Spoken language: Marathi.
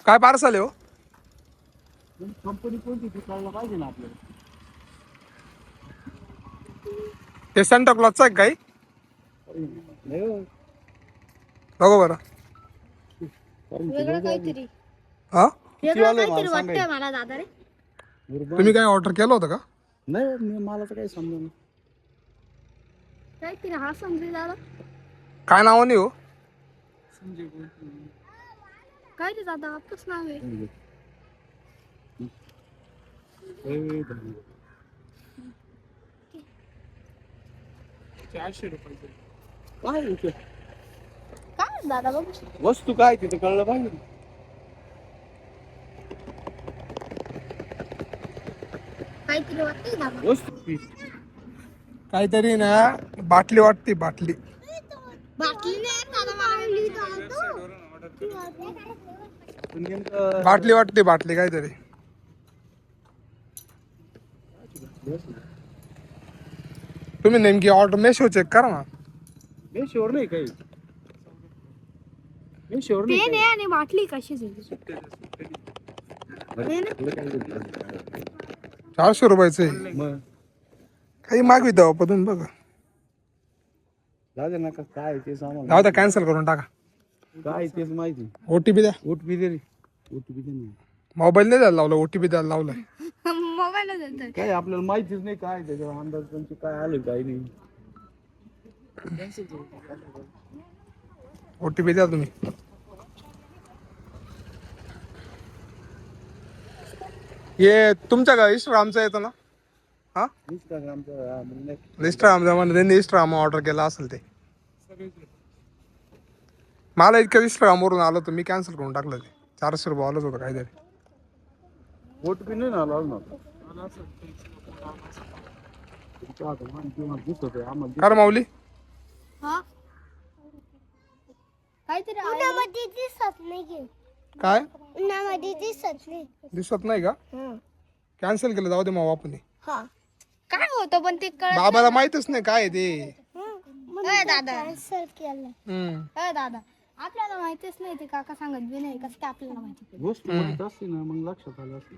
काय पार्सल आहे हो? कंपनी कोणती ती कळलं पाहिजे ना आपल्याला. ते सेंटा क्लॉथचा आहे काही? नाही हो. बघू बरं. वेगळं काहीतरी हा वेगळं काहीतरी वाटतंय मला दादा रे. तुम्ही काय ऑर्डर केलं होतं का? नाही मला तर काही समजा नाही. काहीतरी हा समजे दादा. काय नावाने हो? काय रे दादा आपलंच नाव आहे. काय इथे? काय दादा बघ. वस्तू काय तिथे कळलं पाहिजे. काहीतरी वाटतंय दादा. वस्तू काहीतरी ना बाटली वाटते बाटली. बाटली नाही दादा मारली नेमकं बाटली वाटते बाटली काहीतरी. तुम्ही नेमकी ऑर्डर मेशो चेक करा ना. मी शुअर नाही काही. मी शुअर नाही पेन आहे आणि बाटली कशी झाली. 400 रुपयाचं आहे. मग काही मागवी द्यावं पण तुम्ही बघा. जाऊ दे नका काय ते सामान जाऊ द्या कॅन्सल करून टाका. काय तेच माहिती. ओटीपी द्या. ओटीपी दे रे. ओटीपी दे ना. मोबाईल नाही द्यायला लावला ओटीपी द्यायला लावलाय. मोबाईलच येतोय. काय आपल्याला माहितीच नाही काय त्याच्यावर अंदाज तुमची काय आलं काय नाही. ओटीपी द्या तुम्ही. हे तुमच्या का इंस्टाग्रामचं येतं ना? हा इंस्टाग्रामचं इंस्टाग्रामचा म्हणजे त्यांनी इंस्टाग्राम ऑर्डर केला असेल ते. मला इतकं इंस्टाग्रामवरून आलं तर मी कॅन्सल करून टाकलं ते. 400 रुपये आलंच होतं काहीतरी. ओटीपी नाही ना आला ना. कर माऊली. हा काहीतरी उन्हामध्ये दिसत नाही. काय उन्हामध्ये दिसत नाही. दिसत नाही का? कॅन्सल केलं जाऊ दे मग आपण. हा काय होतं पण ते कळत बाबाला माहितच नाही काय आहे ते. दादा कॅन्सल केलं. दादा आपल्याला माहितीच नाही ते काका सांगत बी नाही कसं काय आपल्याला माहिती. गोष्ट माहित असते ना मग लक्षात आलं असते.